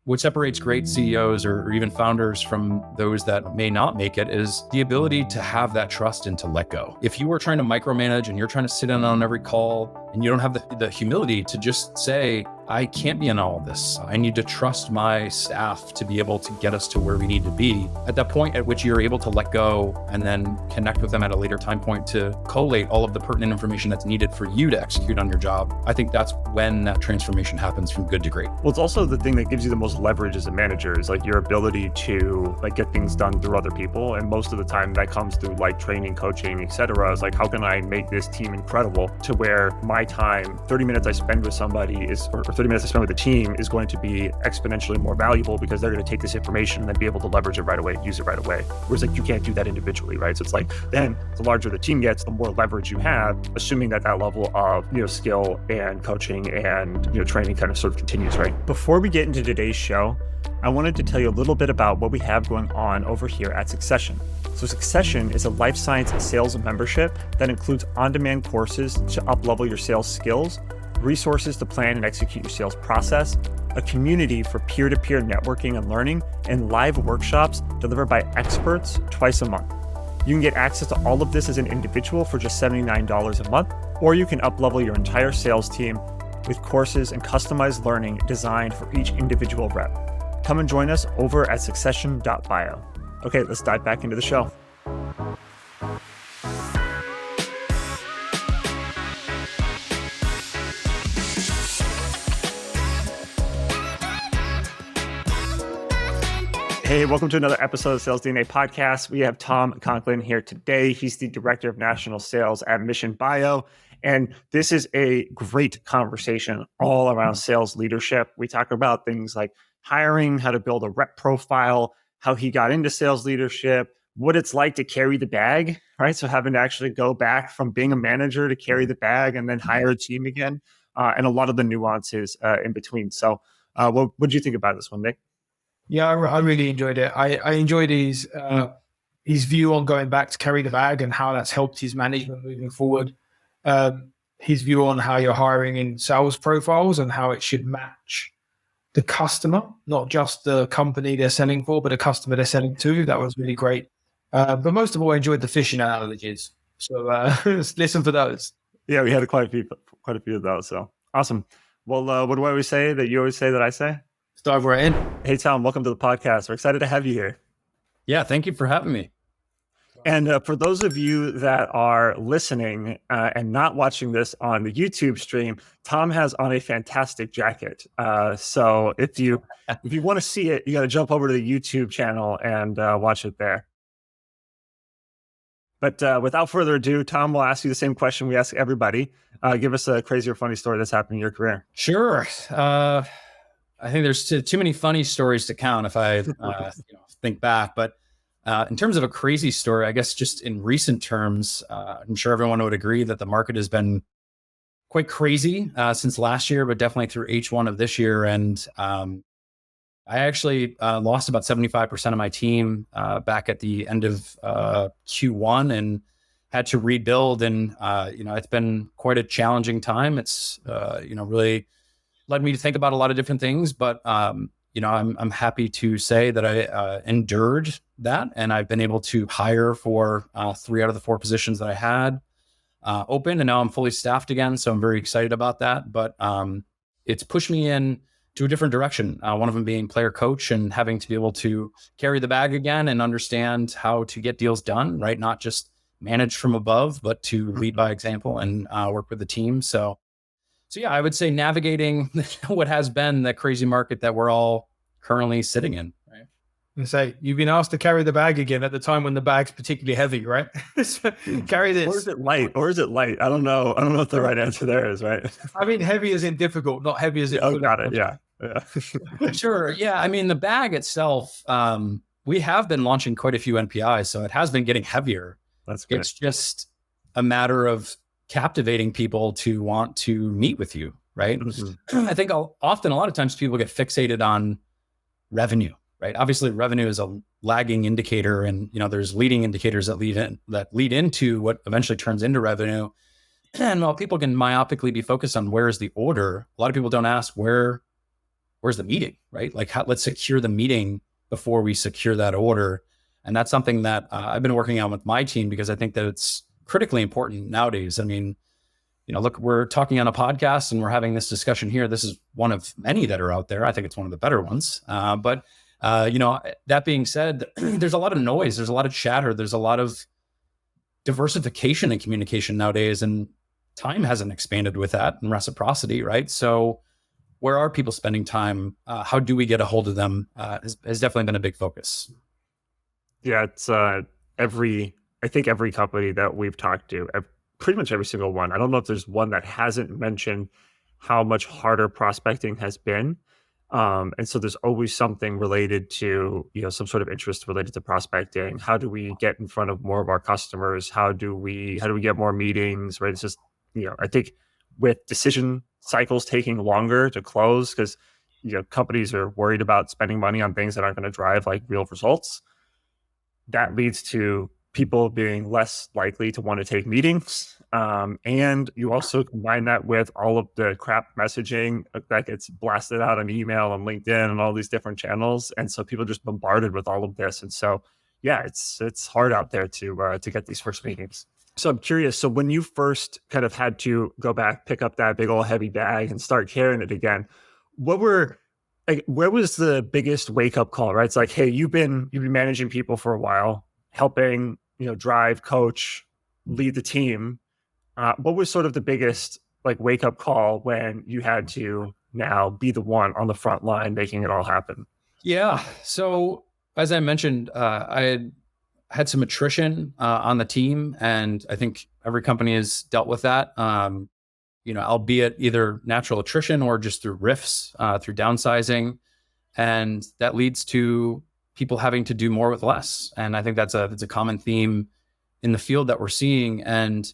what separates great CEOs or even founders from those that may not make it is the ability to have that trust and to let go. If you are trying to micromanage and you're trying to sit in on every call and you don't have the humility to just say, I can't be in all of this. I need to trust my staff to be able to get us to where we need to be. At that point at which you're able to let go and then connect with them at a later time point to collate all of the pertinent information that's needed for you to execute on your job, I think that's when that transformation happens from good to great. Well, it's also the thing that gives you the most leverage as a manager is like your ability to like get things done through other people. And most of the time that comes through like training, coaching, etc. Is like, how can I make this team incredible to where my time, 30 minutes I spend with somebody is, or 30 minutes I spend with a team is going to be exponentially more valuable because they're going to take this information and then be able to leverage it right away, use it right away. Whereas like you can't do that individually, right? So it's like, then the larger the team gets, the more leverage you have, assuming that level of, skill and coaching and, training kind of sort of continues, right? Before we get into today's show, I wanted to tell you a little bit about what we have going on over here at Succession. So Succession is a life science sales membership that includes on-demand courses to up-level your sales skills, resources to plan and execute your sales process, a community for peer-to-peer networking and learning, and live workshops delivered by experts twice a month. You can get access to all of this as an individual for just $79 a month, or you can up-level your entire sales team with courses and customized learning designed for each individual rep. Come and join us over at succession.bio. Okay, let's dive back into the show. Hey, welcome to another episode of Sales DNA Podcast. We have Tom Conklin here today. He's the Director of National Sales at Mission Bio. And this is a great conversation all around sales leadership. We talk about things like hiring, how to build a rep profile, how he got into sales leadership, what it's like to carry the bag, right? So having to actually go back from being a manager to carry the bag and then hire a team again, and a lot of the nuances in between. So what did you think about this one, Nick? Yeah, I really enjoyed it. I enjoyed his view on going back to carry the bag and how that's helped his management moving forward. His view on how you're hiring in sales profiles and how it should match the customer, not just the company they're selling for, but the customer they're selling to. That was really great. But most of all, I enjoyed the fishing analogies. So let's listen for those. Yeah, we had quite a few of those. So awesome. Well, what do I always say that you always say that I say? Dive right in. Hey, Tom, welcome to the podcast. We're excited to have you here. Yeah, thank you for having me. And for those of you that are listening and not watching this on the YouTube stream, Tom has on a fantastic jacket. So if you want to see it, you got to jump over to the YouTube channel and watch it there. But without further ado, Tom will ask you the same question we ask everybody. Give us a crazy or funny story that's happened in your career. Sure. I think there's too many funny stories to count if I think back. But in terms of a crazy story, I guess just in recent terms, I'm sure everyone would agree that the market has been quite crazy since last year, but definitely through H1 of this year. And I actually lost about 75% of my team back at the end of Q1 and had to rebuild. And, it's been quite a challenging time. It's, really led me to think about a lot of different things, but I'm happy to say that I endured that, and I've been able to hire for 3 out of the 4 positions that I had open, and now I'm fully staffed again. So I'm very excited about that. But it's pushed me in to a different direction. One of them being player coach and having to be able to carry the bag again and understand how to get deals done, right? Not just manage from above, but to lead by example and work with the team. So yeah, I would say navigating what has been the crazy market that we're all currently sitting in. Right? And say you've been asked to carry the bag again at the time when the bag's particularly heavy, right? Carry this. Or is it light? I don't know. I don't know what the right answer there is, right? I mean, heavy as in difficult, not heavy as in. Oh, got it. Yeah. Sure. Yeah. I mean, the bag itself, we have been launching quite a few NPIs, so it has been getting heavier. That's good. It's just a matter of captivating people to want to meet with you, right? Mm-hmm. I think often, a lot of times people get fixated on revenue, right? Obviously, revenue is a lagging indicator, and there's leading indicators that lead into what eventually turns into revenue. And while people can myopically be focused on where is the order, a lot of people don't ask where where's the meeting, right? Like let's secure the meeting before we secure that order. And that's something that I've been working on with my team, because I think that it's critically important nowadays. I mean, look, we're talking on a podcast and we're having this discussion here. This is one of many that are out there. I think it's one of the better ones. But that being said, there's a lot of noise. There's a lot of chatter. There's a lot of diversification in communication nowadays, and time hasn't expanded with that, and reciprocity, right? So where are people spending time? How do we get a hold of them? Has definitely been a big focus. Yeah, it's I think every company that we've talked to, pretty much every single one. I don't know if there's one that hasn't mentioned how much harder prospecting has been. And so there's always something related to, some sort of interest related to prospecting. How do we get in front of more of our customers? How do we get more meetings, right? It's just, I think with decision cycles taking longer to close, because, companies are worried about spending money on things that aren't going to drive like real results. That leads to people being less likely to want to take meetings. And you also combine that with all of the crap messaging that gets blasted out on email and LinkedIn and all these different channels. And so people are just bombarded with all of this. And so, yeah, it's hard out there to get these first meetings. So I'm curious. So when you first kind of had to go back, pick up that big old heavy bag and start carrying it again, where was the biggest wake up call, right? It's like, hey, you've been managing people for a while, helping, drive, coach, lead the team. What was sort of the biggest wake up call when you had to now be the one on the front line making it all happen? Yeah. So as I mentioned, I had some attrition on the team, and I think every company has dealt with that. Albeit either natural attrition or just through rifts, through downsizing, and that leads to people having to do more with less. And I think that's a common theme in the field that we're seeing. And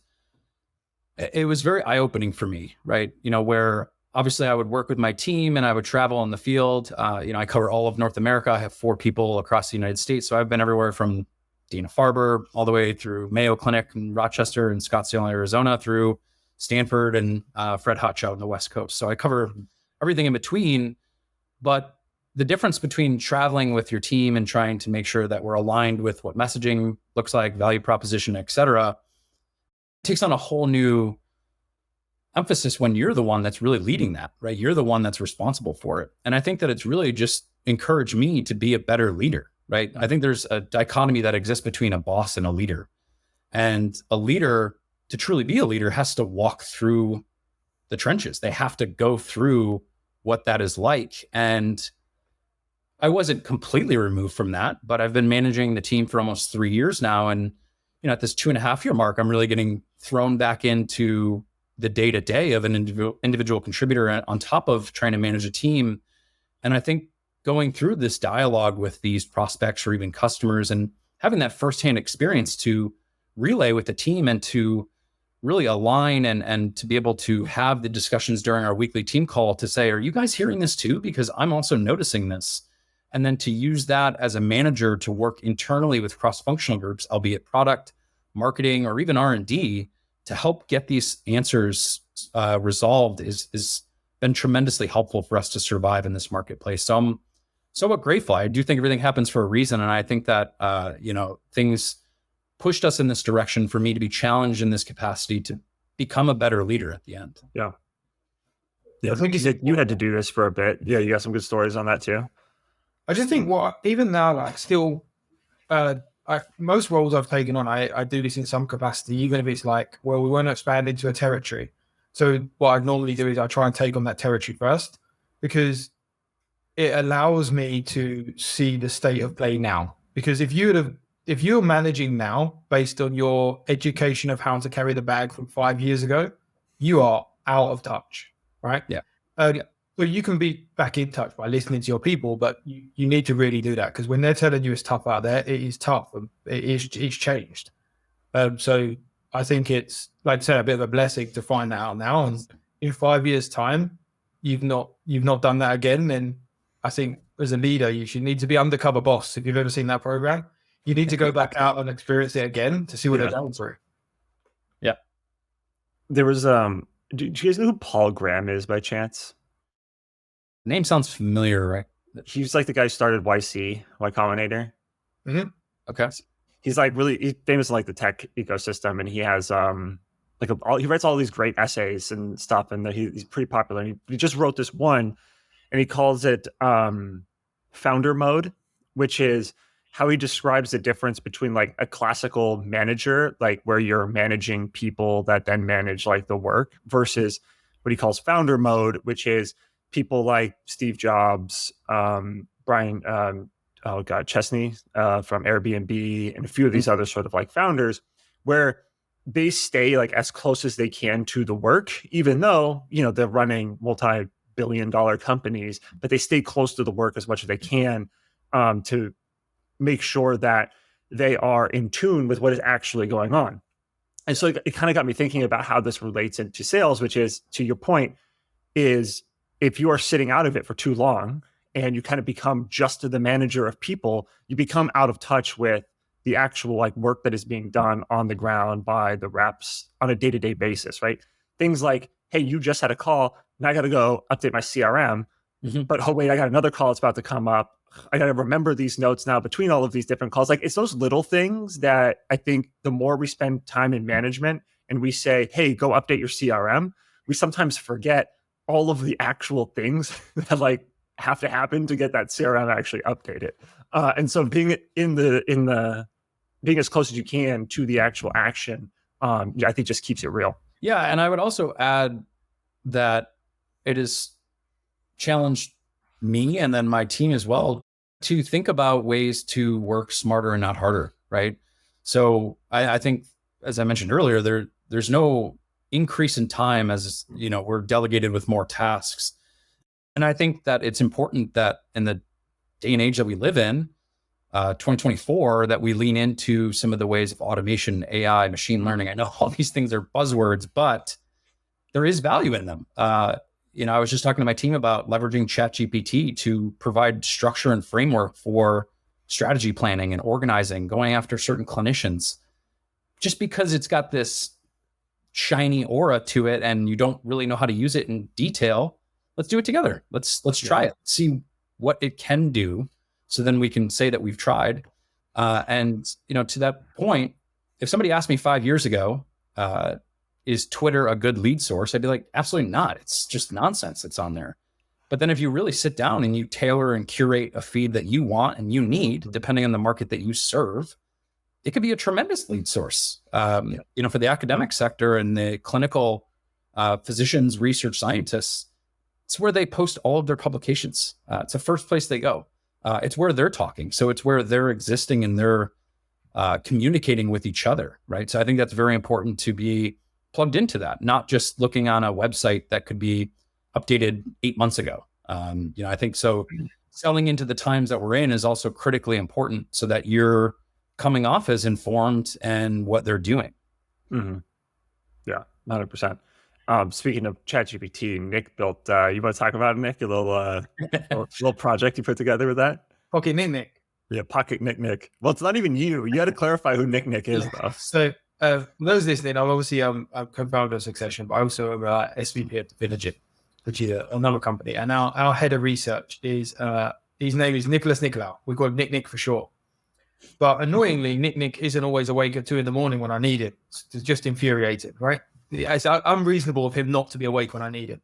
it was very eye-opening for me, right? Where obviously I would work with my team and I would travel in the field. I cover all of North America. I have 4 people across the United States. So I've been everywhere from Dana-Farber all the way through Mayo Clinic in Rochester and Scottsdale, Arizona, through Stanford and Fred Hutch out on the West Coast. So I cover everything in between. But the difference between traveling with your team and trying to make sure that we're aligned with what messaging looks like, value proposition, et cetera, takes on a whole new emphasis when you're the one that's really leading that, right? You're the one that's responsible for it. And I think that it's really just encouraged me to be a better leader, right? I think there's a dichotomy that exists between a boss and a leader. And a leader, to truly be a leader, has to walk through the trenches. They have to go through what that is like. And I wasn't completely removed from that, but I've been managing the team for almost 3 years now. And, at this 2.5-year mark, I'm really getting thrown back into the day-to-day of an individual contributor on top of trying to manage a team. And I think going through this dialogue with these prospects or even customers and having that firsthand experience to relay with the team and to really align and to be able to have the discussions during our weekly team call to say, are you guys hearing this too? Because I'm also noticing this. And then to use that as a manager to work internally with cross-functional groups, albeit product, marketing, or even R&D, to help get these answers resolved is been tremendously helpful for us to survive in this marketplace. So I'm somewhat grateful. I do think everything happens for a reason. And I think that, things pushed us in this direction for me to be challenged in this capacity to become a better leader at the end. Yeah. I think you had to do this for a bit. Yeah. You got some good stories on that too. I just think even now, most roles I've taken on, I do this in some capacity, even if it's we want to expand into a territory. So what I normally do is I try and take on that territory first, because it allows me to see the state of play now. Because if you're managing now based on your education of how to carry the bag from 5 years ago, you are out of touch, right? Yeah. So you can be back in touch by listening to your people, but you need to really do that, because when they're telling you it's tough out there, it is tough. It's changed. So I think it's, like I said, a bit of a blessing to find that out now. And in 5 years' time, you've not done that again. Then I think as a leader, you should need to be undercover boss. If you've ever seen that program, you need to go back out and experience it again to see what they're going through. Yeah. There was do you guys know who Paul Graham is by chance? Name sounds familiar, right? He's like the guy who started Y Combinator. Mm-hmm. Okay. He's like he's famous in like the tech ecosystem, and he has he writes all these great essays and stuff, and he's pretty popular. And he just wrote this one, and he calls it founder mode, which is how he describes the difference between like a classical manager, like where you're managing people that then manage like the work, versus what he calls founder mode, which is people like Steve Jobs, Brian, Chesney from Airbnb, and a few of these other sort of like founders, where they stay like as close as they can to the work, even though, they're running multi-billion-dollar companies, but they stay close to the work as much as they can to make sure that they are in tune with what is actually going on. And so it kind of got me thinking about how this relates into sales, which is, to your point, is if you are sitting out of it for too long and you kind of become just the manager of people, you become out of touch with the actual like work that is being done on the ground by the reps on a day-to-day basis, right? Things like, hey, you just had a call, and I got to go update my CRM, but oh wait, I got another call that's about to come up. I got to remember these notes now between all of these different calls. Like, it's those little things that I think the more we spend time in management and we say, hey, go update your CRM, we sometimes forget all of the actual things that like have to happen to get that CRM actually updated. And so being being as close as you can to the actual action, I think just keeps it real. Yeah. And I would also add that it has challenged me and then my team as well to think about ways to work smarter and not harder, right? So I think, as I mentioned earlier, there's no increase in time as, we're delegated with more tasks. And I think that it's important that in the day and age that we live in, 2024, that we lean into some of the ways of automation, AI, machine learning. I know all these things are buzzwords, but there is value in them. I was just talking to my team about leveraging ChatGPT to provide structure and framework for strategy planning and organizing, going after certain clinicians. Just because it's got this shiny aura to it and you don't really know how to use it in detail, let's do it together. Let's try it, see what it can do, so then we can say that we've tried. And to that point, if somebody asked me 5 years ago, is Twitter a good lead source? I'd be like, absolutely not. It's just nonsense that's on there. But then if you really sit down and you tailor and curate a feed that you want and you need, depending on the market that you serve, it could be a tremendous lead source. For the academic sector and the clinical physicians, research scientists, it's where they post all of their publications. It's the first place they go. It's where they're talking. So it's where they're existing and they're communicating with each other, right? So I think that's very important to be plugged into that, not just looking on a website that could be updated 8 months ago. I think so. Selling into the times that we're in is also critically important so that you're coming off as informed and what they're doing. Mm-hmm. Yeah, 100%. Speaking of ChatGPT, Nick built, you want to talk about it, Nick? A little project you put together with that? Pocket Nick. Yeah, Pocket Nick. Well, it's not even you. You had to clarify who Nick is, though. So, those listening, I'm obviously I'm co-founder of Succession, but I also am SVP at Divinigent, which is another company. And our head of research is, his name is Nicholas Nicolau. We call him Nick for short. But annoyingly, Nick isn't always awake at 2 a.m. when I need it. It's just infuriating, right? It's unreasonable of him not to be awake when I need it.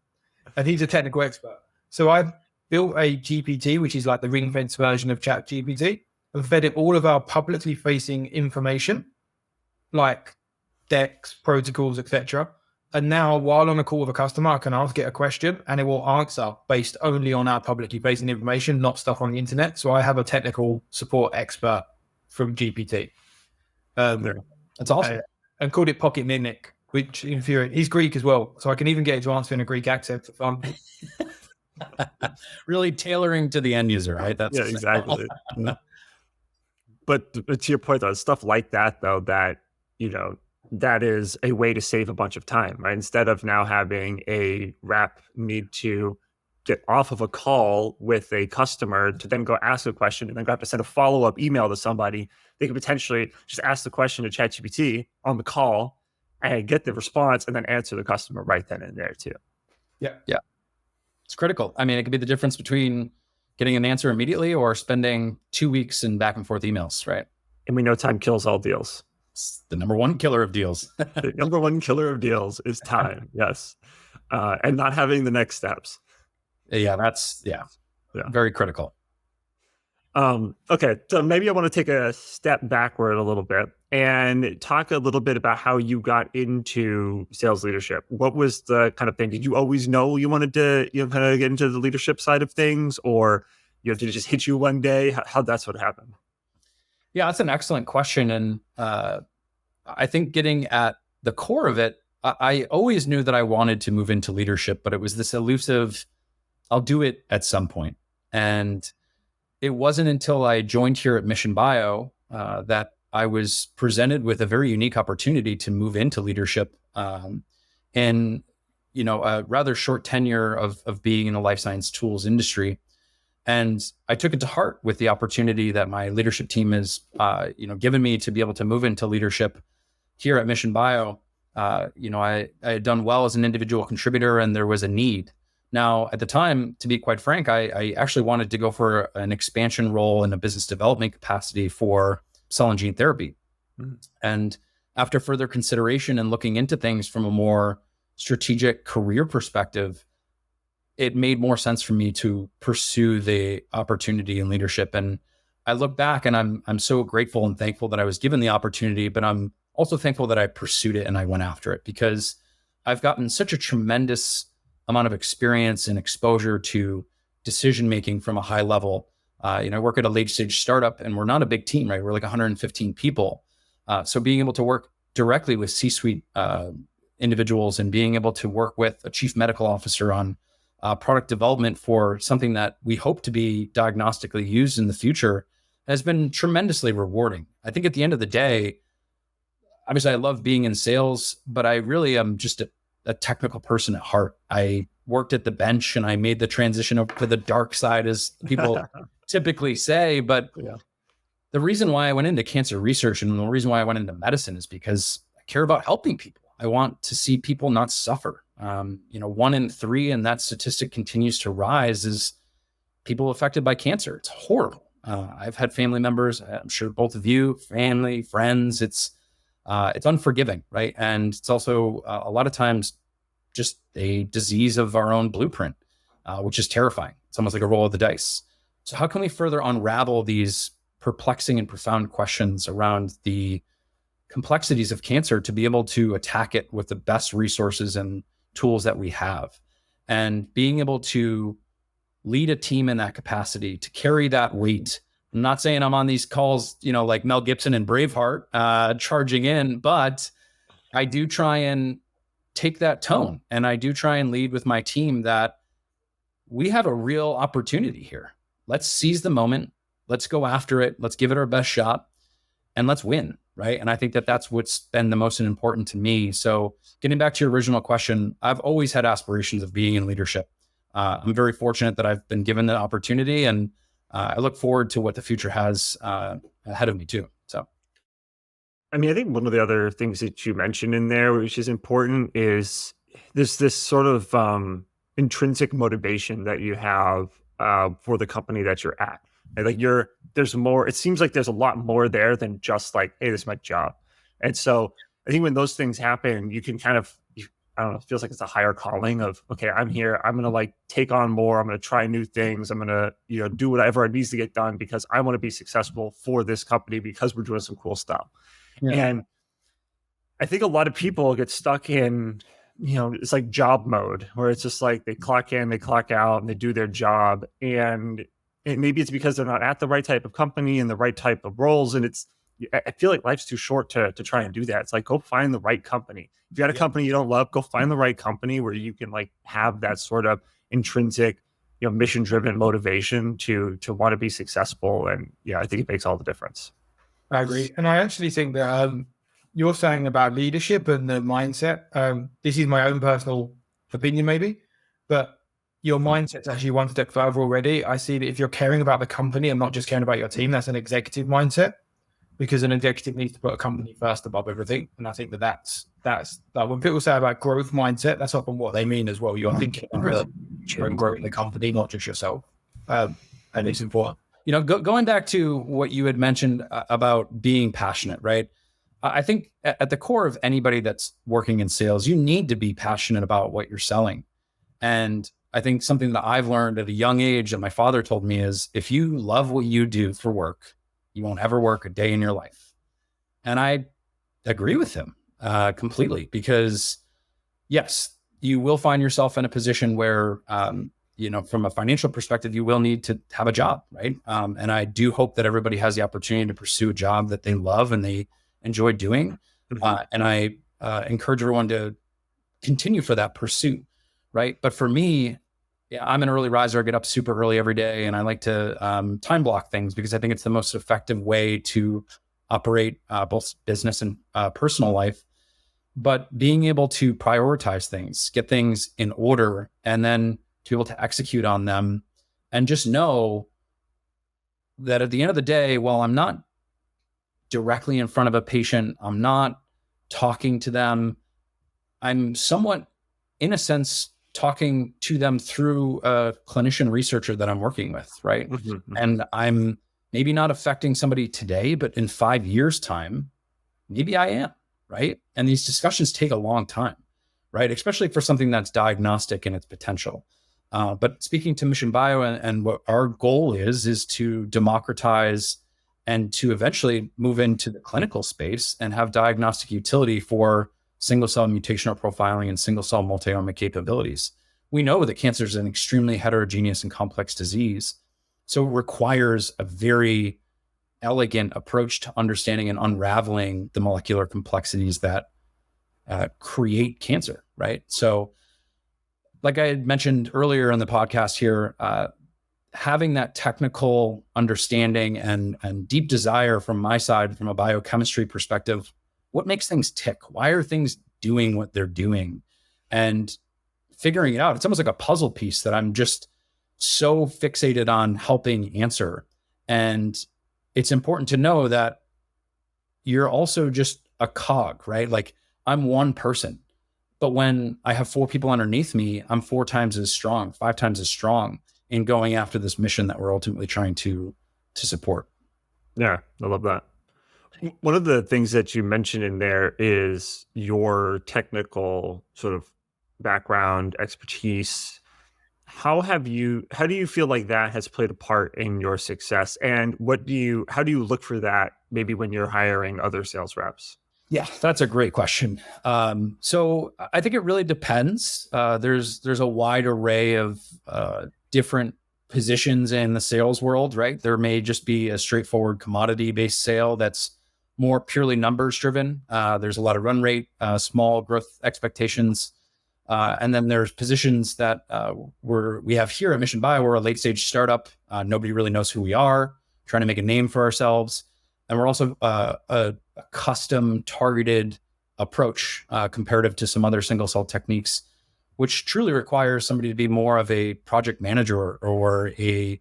And he's a technical expert. So I built a GPT, which is like the ring fence version of ChatGPT, and fed it all of our publicly facing information, like decks, protocols, etc. And now, while on a call with a customer, I can ask it a question and it will answer based only on our publicly facing information, not stuff on the internet. So I have a technical support expert from GPT. That's awesome. And called it Pocket Nick, which infuriates. He's Greek as well, so I can even get it to answer in a Greek accent for fun. Really tailoring to the end user, right? That's exactly. But to your point, though, stuff like that, though, that that is a way to save a bunch of time, right? Instead of now having a rep need to get off of a call with a customer to then go ask a question and then have to send a follow-up email to somebody, they could potentially just ask the question to ChatGPT on the call and get the response and then answer the customer right then and there too. Yeah. It's critical. I mean, it could be the difference between getting an answer immediately or spending 2 weeks in back and forth emails, right? And we know time kills all deals. It's the number one killer of deals. The number one killer of deals is time. Yes. And not having the next steps. Yeah, that's very critical. Okay, so maybe I want to take a step backward a little bit and talk a little bit about how you got into sales leadership. What was the kind of thing? Did you always know you wanted to, kind of get into the leadership side of things, or did it just hit you one day? How that's what happened? Yeah, that's an excellent question, and I think getting at the core of it, I always knew that I wanted to move into leadership, but it was this elusive, I'll do it at some point. And it wasn't until I joined here at Mission Bio that I was presented with a very unique opportunity to move into leadership in, a rather short tenure of being in the life science tools industry. And I took it to heart with the opportunity that my leadership team has, given me to be able to move into leadership here at Mission Bio. I had done well as an individual contributor, and there was a need. Now, at the time, to be quite frank, I actually wanted to go for an expansion role in a business development capacity for cell and gene therapy. And after further consideration and looking into things from a more strategic career perspective, it made more sense for me to pursue the opportunity in leadership. And I look back and I'm so grateful and thankful that I was given the opportunity, but I'm also thankful that I pursued it and I went after it, because I've gotten such a tremendous amount of experience and exposure to decision-making from a high level. I work at a late stage startup, and we're not a big team, right? We're like 115 people. So being able to work directly with C-suite individuals and being able to work with a chief medical officer on product development for something that we hope to be diagnostically used in the future has been tremendously rewarding. I think at the end of the day, obviously I love being in sales, but I really am just a technical person at heart. I worked at the bench and I made the transition over to the dark side, as people typically say. But the reason why I went into cancer research and the reason why I went into medicine is because I care about helping people. I want to see people not suffer. 1 in 3, and that statistic continues to rise, is people affected by cancer. It's horrible. I've had family members, I'm sure both of you, family, friends, it's unforgiving, right? And it's also a lot of times just a disease of our own blueprint, which is terrifying. It's almost like a roll of the dice. So how can we further unravel these perplexing and profound questions around the complexities of cancer to be able to attack it with the best resources and tools that we have? And being able to lead a team in that capacity, to carry that weight. I'm not saying I'm on these calls, like Mel Gibson and Braveheart, charging in, but I do try and take that tone, and I do try and lead with my team that we have a real opportunity here. Let's seize the moment. Let's go after it. Let's give it our best shot, and let's win, right? And I think that that's what's been the most important to me. So getting back to your original question, I've always had aspirations of being in leadership. I'm very fortunate that I've been given the opportunity, and I look forward to what the future has ahead of me too. So, I mean, I think one of the other things that you mentioned in there, which is important, is there's this sort of intrinsic motivation that you have for the company that you're at. And there's more. It seems like there's a lot more there than just like, hey, this is my job. And so I think when those things happen, you can kind of, I don't know, it feels like it's a higher calling of, okay, I'm here. I'm going to take on more. I'm going to try new things. I'm going to, do whatever needs to get done because I want to be successful for this company because we're doing some cool stuff. Yeah. And I think a lot of people get stuck in, it's like job mode where it's just like they clock in, they clock out, and they do their job. And maybe it's because they're not at the right type of company and the right type of roles. And I feel like life's too short to try and do that. It's like, go find the right company. If you got a company you don't love, go find the right company where you can have that sort of intrinsic, mission-driven motivation to want to be successful. And I think it makes all the difference. I agree. And I actually think that you're saying about leadership and the mindset. This is my own personal opinion maybe, but your mindset's actually one step further already. I see that if you're caring about the company and not just caring about your team, that's an executive mindset. because an executive needs to put a company first above everything. And I think that's like when people say about growth mindset, that's often what they mean as well. You're thinking about growing the company, not just yourself. And it's important. Going back to what you had mentioned about being passionate, right? I think at the core of anybody that's working in sales, you need to be passionate about what you're selling. And I think something that I've learned at a young age that my father told me is, if you love what you do for work, you won't ever work a day in your life. And I agree with him completely, because yes, you will find yourself in a position where, from a financial perspective, you will need to have a job, right? And I do hope that everybody has the opportunity to pursue a job that they love and they enjoy doing. And I encourage everyone to continue for that pursuit, right? But for me, I'm an early riser. I get up super early every day, and I like to time block things because I think it's the most effective way to operate both business and personal life. But being able to prioritize things, get things in order, and then to be able to execute on them, and just know that at the end of the day, while I'm not directly in front of a patient, I'm not talking to them, I'm somewhat, in a sense, talking to them through a clinician researcher that I'm working with, right? And I'm maybe not affecting somebody today, but in 5 years' time, maybe I am, right? And these discussions take a long time, right? Especially for something that's diagnostic in its potential. But speaking to Mission Bio and what our goal is to democratize and to eventually move into the clinical space and have diagnostic utility for single cell mutational profiling and single cell multi-omic capabilities. We know that cancer is an extremely heterogeneous and complex disease. So it requires a very elegant approach to understanding and unraveling the molecular complexities that create cancer, right? So like I had mentioned earlier in the podcast here, having that technical understanding and deep desire from my side, from a biochemistry perspective, what makes things tick? Why are things doing what they're doing? And figuring it out. It's almost like a puzzle piece that I'm just so fixated on helping answer. And it's important to know that you're also just a cog, right? Like, I'm one person, but when I have 4 people underneath me, I'm 4 times as strong, 5 times as strong in going after this mission that we're ultimately trying to support. Yeah, I love that. One of the things that you mentioned in there is your technical sort of background, expertise. How do you feel like that has played a part in your success? And how do you look for that maybe when you're hiring other sales reps? Yeah, that's a great question. So I think it really depends. There's a wide array of different positions in the sales world, right? There may just be a straightforward commodity-based sale that's more purely numbers driven. There's a lot of run rate, small growth expectations. And then there's positions that we have here at Mission Bio. We're a late stage startup. Nobody really knows who we are, trying to make a name for ourselves. And we're also a custom targeted approach comparative to some other single cell techniques, which truly requires somebody to be more of a project manager or a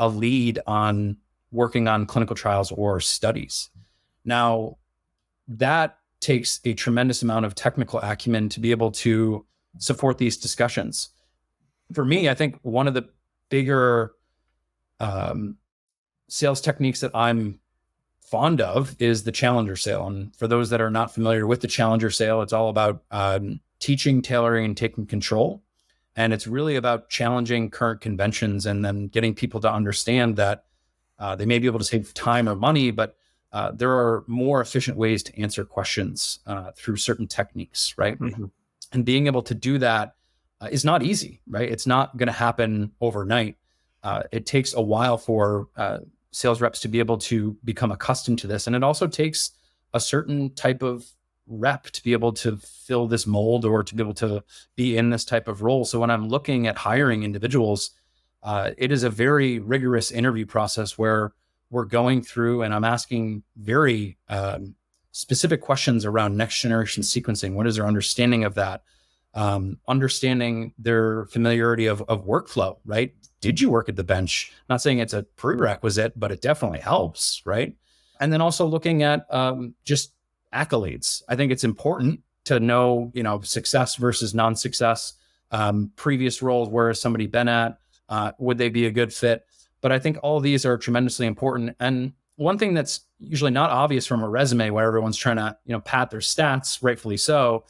lead on working on clinical trials or studies. Now, that takes a tremendous amount of technical acumen to be able to support these discussions. For me, I think one of the bigger sales techniques that I'm fond of is the challenger sale. And for those that are not familiar with the challenger sale, it's all about teaching, tailoring, and taking control. And it's really about challenging current conventions and then getting people to understand that they may be able to save time or money, but there are more efficient ways to answer questions through certain techniques, right? And being able to do that is not easy, right? It's not going to happen overnight. It takes a while for sales reps to be able to become accustomed to this. And it also takes a certain type of rep to be able to fill this mold or to be able to be in this type of role. So when I'm looking at hiring individuals, it is a very rigorous interview process where we're going through and I'm asking very specific questions around next generation sequencing. What is their understanding of that? Understanding their familiarity of workflow, right? Did you work at the bench? Not saying it's a prerequisite, but it definitely helps, right? And then also looking at just accolades. I think it's important to know, success versus non-success, previous roles, where has somebody been at, would they be a good fit? But I think all of these are tremendously important. And one thing that's usually not obvious from a resume, where everyone's trying to, pad their stats, rightfully so,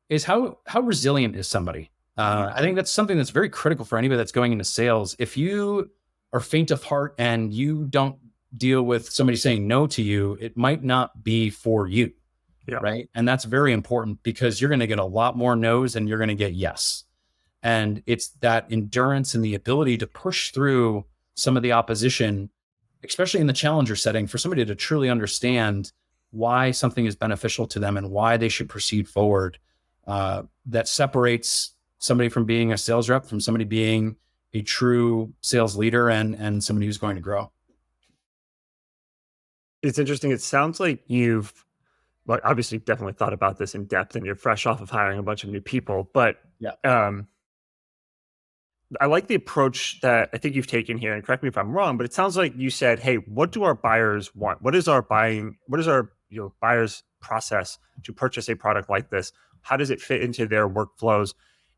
is how resilient is somebody? I think that's something that's very critical for anybody that's going into sales. If you are faint of heart and you don't deal with somebody saying no to you, it might not be for you. Yeah. Right. And that's very important, because you're going to get a lot more no's and you're going to get yes. And it's that endurance and the ability to push through some of the opposition, especially in the challenger setting, for somebody to truly understand why something is beneficial to them and why they should proceed forward. That separates somebody from being a sales rep from somebody being a true sales leader and somebody who's going to grow. It's interesting. It sounds like you've obviously definitely thought about this in depth, and you're fresh off of hiring a bunch of new people. But I like the approach that I think you've taken here, and correct me if I'm wrong, but it sounds like you said, hey, what do our buyers want? What is our buyers process to purchase a product like this? How does it fit into their workflows?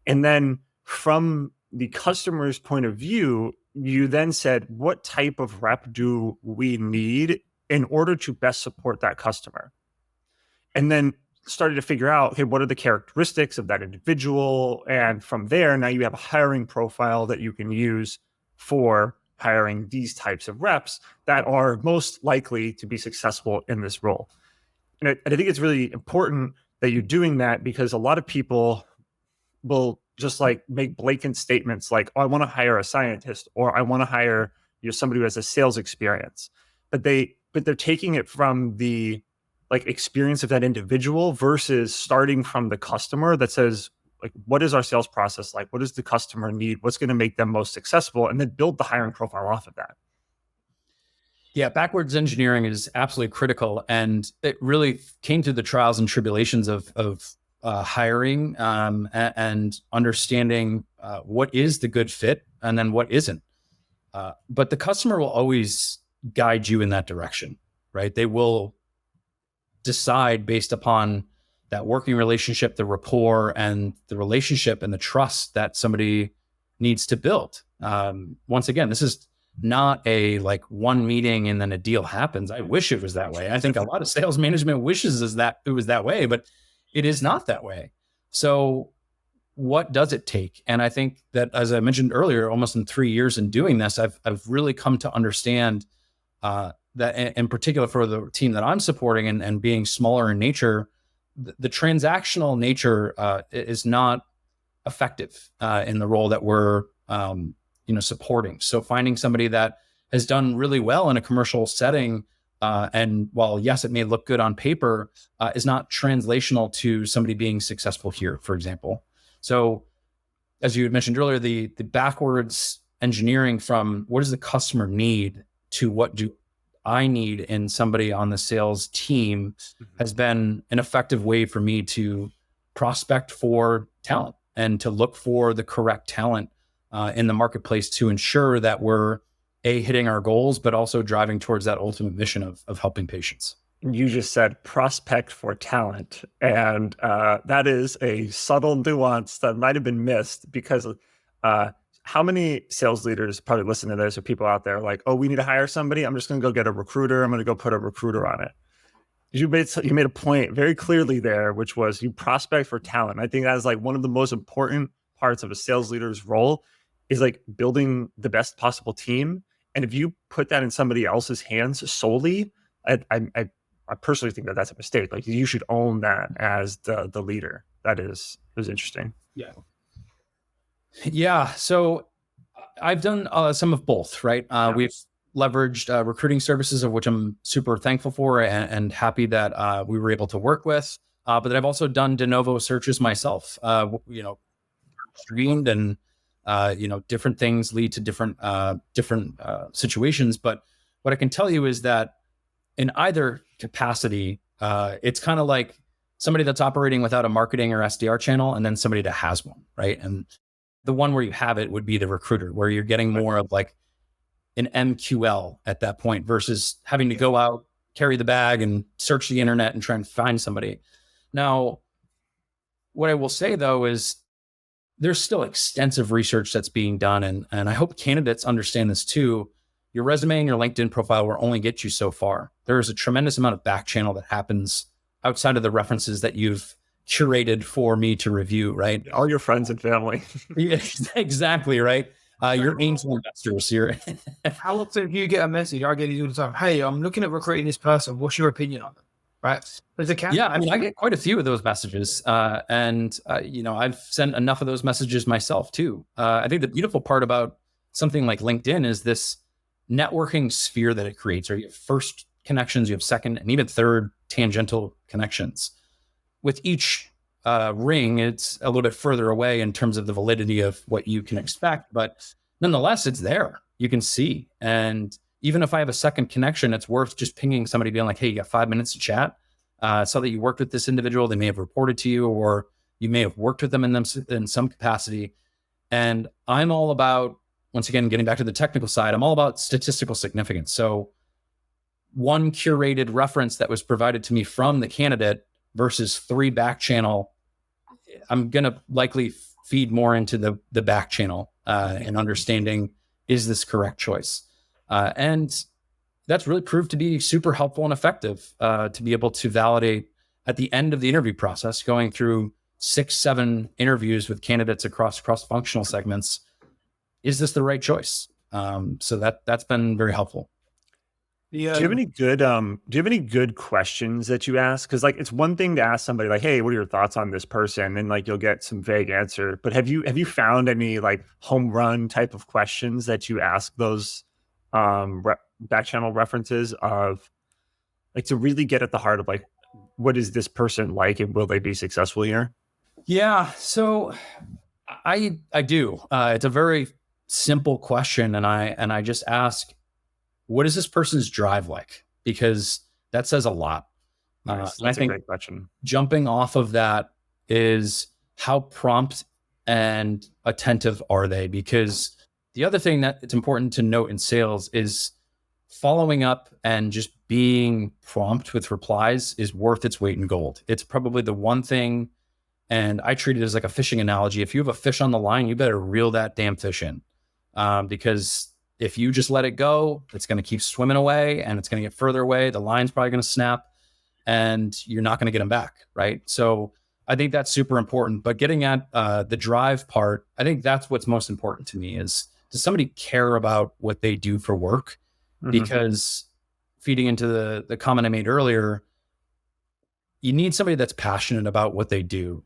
And then from the customer's point of view, you then said, what type of rep do we need in order to best support that customer? And then started to figure out, okay, what are the characteristics of that individual? And from there, now you have a hiring profile that you can use for hiring these types of reps that are most likely to be successful in this role. And I think it's really important that you're doing that, because a lot of people will just make blatant statements like, oh, I want to hire a scientist, or I want to hire somebody who has a sales experience. But they're taking it from the experience of that individual versus starting from the customer that says, what is our sales process like? What does the customer need? What's going to make them most successful? And then build the hiring profile off of that. Yeah, backwards engineering is absolutely critical. And it really came through the trials and tribulations of hiring and understanding what is the good fit and then what isn't. But the customer will always guide you in that direction, right? They will decide based upon that working relationship, the rapport, and the relationship and the trust that somebody needs to build. Once again, this is not a one meeting and then a deal happens. I wish it was that way. I think a lot of sales management wishes that it was that way, but it is not that way. So what does it take? And I think that, as I mentioned earlier, almost in 3 years in doing this, I've really come to understand that in particular for the team that I'm supporting and being smaller in nature, the transactional nature is not effective in the role that we're supporting. So finding somebody that has done really well in a commercial setting, and while yes, it may look good on paper, is not translational to somebody being successful here, for example. So as you had mentioned earlier, the backwards engineering from what does the customer need to what do I need in somebody on the sales team has been an effective way for me to prospect for talent and to look for the correct talent in the marketplace to ensure that we're hitting our goals, but also driving towards that ultimate mission of helping patients. You just said prospect for talent. And that is a subtle nuance that might've been missed, because how many sales leaders probably listen to this, or people out there like, oh, we need to hire somebody. I'm just going to go get a recruiter. I'm going to go put a recruiter on it. You made a point very clearly there, which was you prospect for talent. I think that is one of the most important parts of a sales leader's role, is building the best possible team. And if you put that in somebody else's hands solely, I personally think that that's a mistake. You should own that as the leader. It was interesting. Yeah. Yeah. So I've done some of both, right? We've leveraged recruiting services, of which I'm super thankful for and happy that we were able to work with. But then I've also done de novo searches myself, streamed and, different things lead to different situations. But what I can tell you is that in either capacity, it's kind of like somebody that's operating without a marketing or SDR channel, and then somebody that has one, right? And the one where you have it would be the recruiter, where you're getting more of an MQL at that point versus having to go out carry the bag and search the internet and try and find somebody. Now, what I will say though is there's still extensive research that's being done. And I hope candidates understand this too. Your resume and your LinkedIn profile will only get you so far. There is a tremendous amount of back channel that happens outside of the references that you've curated for me to review, right? All your friends and family. Yeah, exactly, right? Your angel investors here. How often do you get a message? I get it all the time. Hey, I'm looking at recruiting this person. What's your opinion on them? Right? There's a Yeah, I mean, I get quite a few of those messages. And I've sent enough of those messages myself too. I think the beautiful part about something like LinkedIn is this networking sphere that it creates, or you have first connections, you have second and even third tangential connections. With each ring, it's a little bit further away in terms of the validity of what you can expect, but nonetheless, it's there. You can see. And even if I have a second connection, it's worth just pinging somebody being like, hey, you got 5 minutes to chat. So that you worked with this individual, they may have reported to you, or you may have worked with them in some capacity. And I'm all about, once again, getting back to the technical side, I'm all about statistical significance. So one curated reference that was provided to me from the candidate versus 3 back channel, I'm going to likely feed more into the back channel and understanding, is this correct choice? And that's really proved to be super helpful and effective to be able to validate at the end of the interview process, going through 6-7 interviews with candidates across cross-functional segments. Is this the right choice? So that's been very helpful. Do you have any good questions that you ask? Because like, it's one thing to ask somebody like, hey, what are your thoughts on this person? And like, you'll get some vague answer, but have you found any like home run type of questions that you ask those back channel references of, like, to really get at the heart of like, what is this person like and will they be successful here? Yeah. So I do. It's a very simple question. And I just ask, what is this person's drive like? Because that says a lot. Nice. And I think a great question. Jumping off of that is how prompt and attentive are they? Because the other thing that it's important to note in sales is following up and just being prompt with replies is worth its weight in gold. It's probably the one thing, and I treat it as like a fishing analogy. If you have a fish on the line, you better reel that damn fish in, because if you just let it go, it's going to keep swimming away and it's going to get further away. The line's probably going to snap and you're not going to get them back, right? So I think that's super important. But getting at the drive part, I think that's what's most important to me is, does somebody care about what they do for work? Mm-hmm. Because feeding into the comment I made earlier, you need somebody that's passionate about what they do.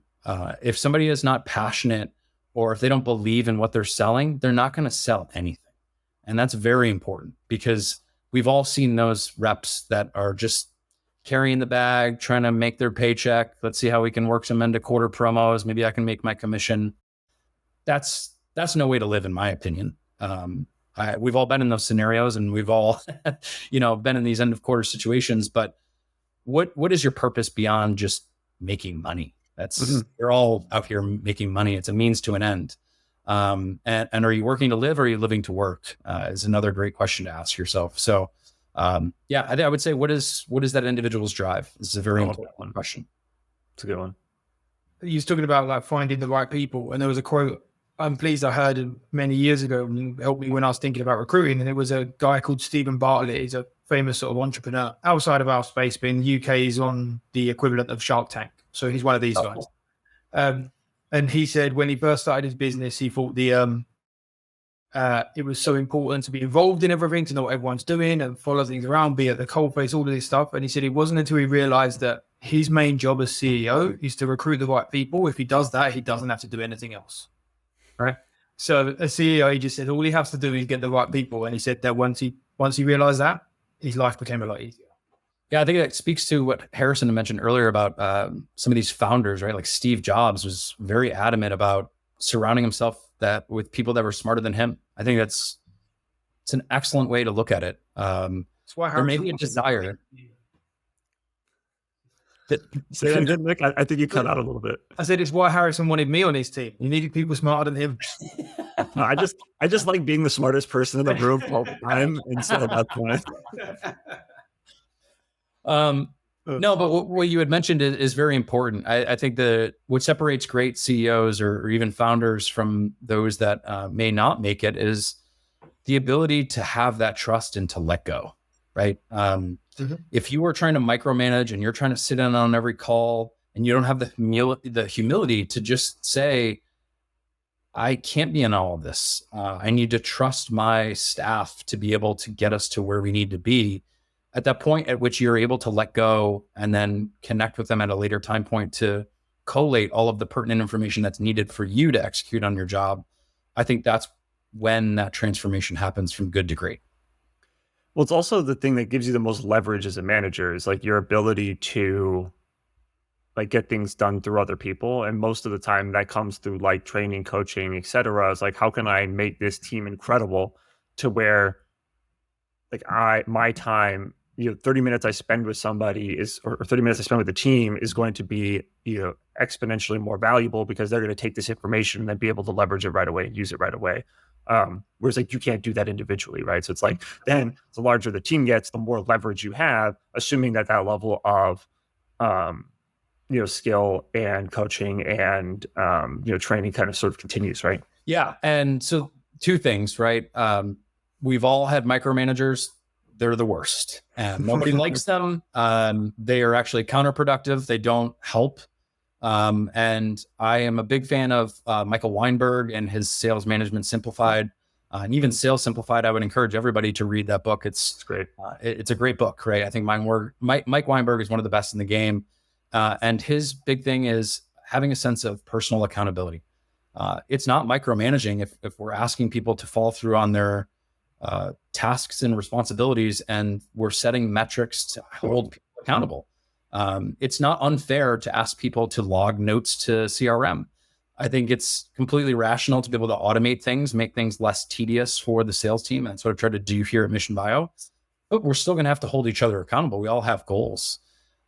If somebody is not passionate, or if they don't believe in what they're selling, they're not going to sell anything. And that's very important, because we've all seen those reps that are just carrying the bag, trying to make their paycheck. Let's see how we can work some end of quarter promos. Maybe I can make my commission. That's no way to live, in my opinion. We've all been in those scenarios, and we've all, been in these end of quarter situations. But what is your purpose beyond just making money? That's We're all out here making money. It's a means to an end. And are you working to live, or are you living to work? Is another great question to ask yourself. So, I would say, what is that individual's drive? This is a very important question. It's a good one. You was talking about like finding the right people, and there was a quote I'm pleased I heard many years ago, and helped me when I was thinking about recruiting. And it was a guy called Stephen Bartlett. He's a famous sort of entrepreneur outside of our space, but in the UK, he's on the equivalent of Shark Tank. So he's one of these guys. And he said when he first started his business, he thought it was so important to be involved in everything, to know what everyone's doing and follow things around, be at the coalface, all of this stuff. And he said it wasn't until he realized that his main job as CEO is to recruit the right people. If he does that, he doesn't have to do anything else. Right. So as CEO, he just said all he has to do is get the right people. And he said that once he realized that, his life became a lot easier. Yeah, I think that speaks to what Harrison mentioned earlier about some of these founders, right? Like Steve Jobs was very adamant about surrounding himself with people that were smarter than him. I think it's an excellent way to look at it. That's why there may be a desire. Say that again, Nick. I think you cut out a little bit. I said it's why Harrison wanted me on his team. He needed people smarter than him. No, I just like being the smartest person in the room all the time, and so that's why. Um, no, but what you had mentioned is very important. I think that what separates great CEOs or even founders from those that may not make it is the ability to have that trust and to let go, right? If you are trying to micromanage and you're trying to sit in on every call and you don't have the humility to just say, I can't be in all of this. I need to trust my staff to be able to get us to where we need to be. At that point at which you're able to let go and then connect with them at a later time point to collate all of the pertinent information that's needed for you to execute on your job, I think that's when that transformation happens from good to great. Well, it's also the thing that gives you the most leverage as a manager is like your ability to like get things done through other people. And most of the time that comes through like training, coaching, etc. Is like, how can I make this team incredible to where like my time, 30 minutes I spend with somebody or 30 minutes I spend with the team is going to be, exponentially more valuable because they're going to take this information and then be able to leverage it right away and use it right away. Whereas like you can't do that individually, right? So it's like then the larger the team gets, the more leverage you have, assuming that level of skill and coaching and training kind of sort of continues, right? Yeah. And so two things, right? We've all had micromanagers. They're the worst and nobody likes them. They are actually counterproductive. They don't help. And I am a big fan of Michael Weinberg and his Sales Management Simplified, and even Sales Simplified. I would encourage everybody to read that book. It's great. It's a great book, right? I think Mike Weinberg is one of the best in the game. And his big thing is having a sense of personal accountability. It's not micromanaging if we're asking people to follow through on their tasks and responsibilities, and we're setting metrics to hold people accountable. It's not unfair to ask people to log notes to CRM. I think it's completely rational to be able to automate things, make things less tedious for the sales team. And that's what I've tried to do here at Mission Bio. But we're still going to have to hold each other accountable. We all have goals.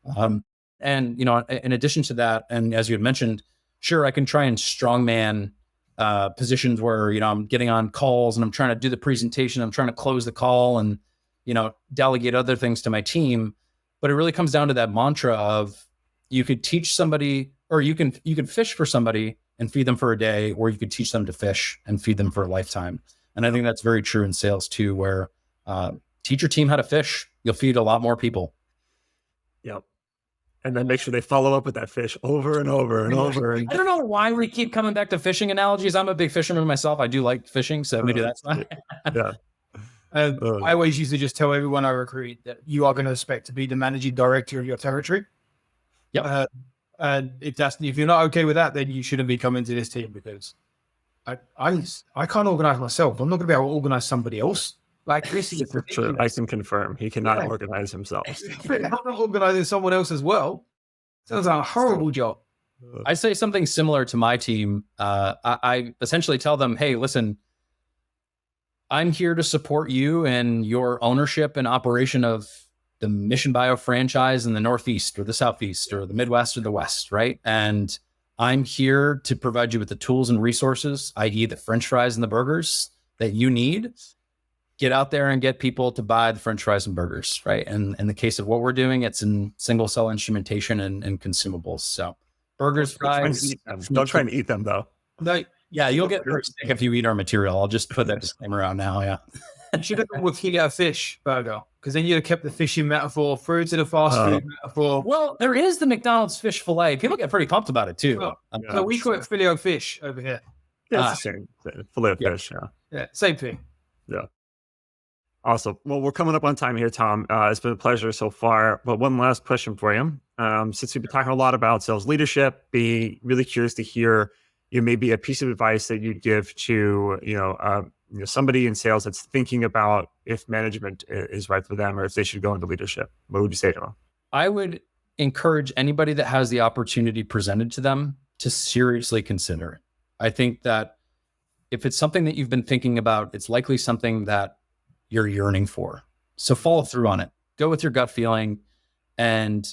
And, in addition to that, and as you had mentioned, sure, I can try and strongman positions where, I'm getting on calls and I'm trying to do the presentation. I'm trying to close the call and, delegate other things to my team. But it really comes down to that mantra of you could teach somebody, or you can fish for somebody and feed them for a day, or you could teach them to fish and feed them for a lifetime. And I think that's very true in sales too, where teach your team how to fish. You'll feed a lot more people. Yep. And then make sure they follow up with that fish over and over and over. I don't know why we keep coming back to fishing analogies. I'm a big fisherman myself. I do like fishing, so maybe that's why. Yeah. I always used to just tell everyone I recruit that you are going to expect to be the managing director of your territory. Yep. And if you're not okay with that, then you shouldn't be coming to this team, because I can't organize myself. I'm not going to be able to organize somebody else. Like this is true. I can confirm he cannot organize himself. I'm not organizing someone else as well. Sounds like a horrible job. I say something similar to my team. I essentially tell them, hey, listen, I'm here to support you and your ownership and operation of the Mission Bio franchise in the Northeast or the Southeast or the Midwest or the West, right? And I'm here to provide you with the tools and resources, i.e. the French fries and the burgers that you need. Get out there and get people to buy the French fries and burgers, right? And in the case of what we're doing, it's in single cell instrumentation and consumables. So burgers, fries. Don't try and eat them though. No, yeah, you'll get sick if you eat our material. I'll just put that disclaimer out now. Yeah. You should have gone with filet fish burger, because then you'd have kept the fishing metaphor through to the fast food metaphor. Well, there is the McDonald's fish fillet. People get pretty pumped about it too. So we call it filet fish over here. Yeah, it's the same. Filet fish. Yeah, same thing. Yeah. Awesome. Well, we're coming up on time here, Tom. It's been a pleasure so far. But one last question for you. Since we've been talking a lot about sales leadership, be really curious to hear maybe a piece of advice that you'd give to somebody in sales that's thinking about if management is right for them or if they should go into leadership. What would you say to them? I would encourage anybody that has the opportunity presented to them to seriously consider it. I think that if it's something that you've been thinking about, it's likely something that you're yearning for. So follow through on it. Go with your gut feeling and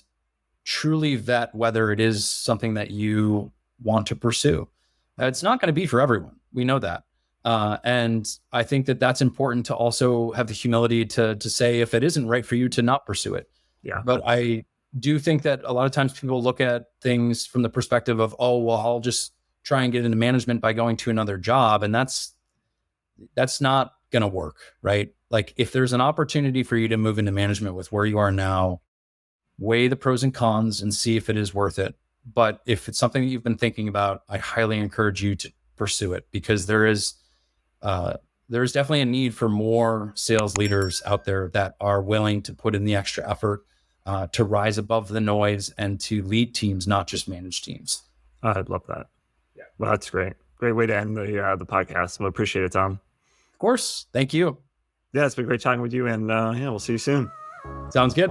truly vet whether it is something that you want to pursue. It's not going to be for everyone. We know that. And I think that that's important to also have the humility to say, if it isn't right for you, to not pursue it. Yeah. But I do think that a lot of times people look at things from the perspective of, oh, well, I'll just try and get into management by going to another job. And that's not going to work, right? Like if there's an opportunity for you to move into management with where you are now, weigh the pros and cons and see if it is worth it. But if it's something that you've been thinking about, I highly encourage you to pursue it, because there is definitely a need for more sales leaders out there that are willing to put in the extra effort to rise above the noise and to lead teams, not just manage teams. I'd love that. Yeah. Well, that's great. Great way to end the podcast. Well, appreciate it, Tom. Of course. Thank you. Yeah, it's been great talking with you, and yeah, we'll see you soon. Sounds good.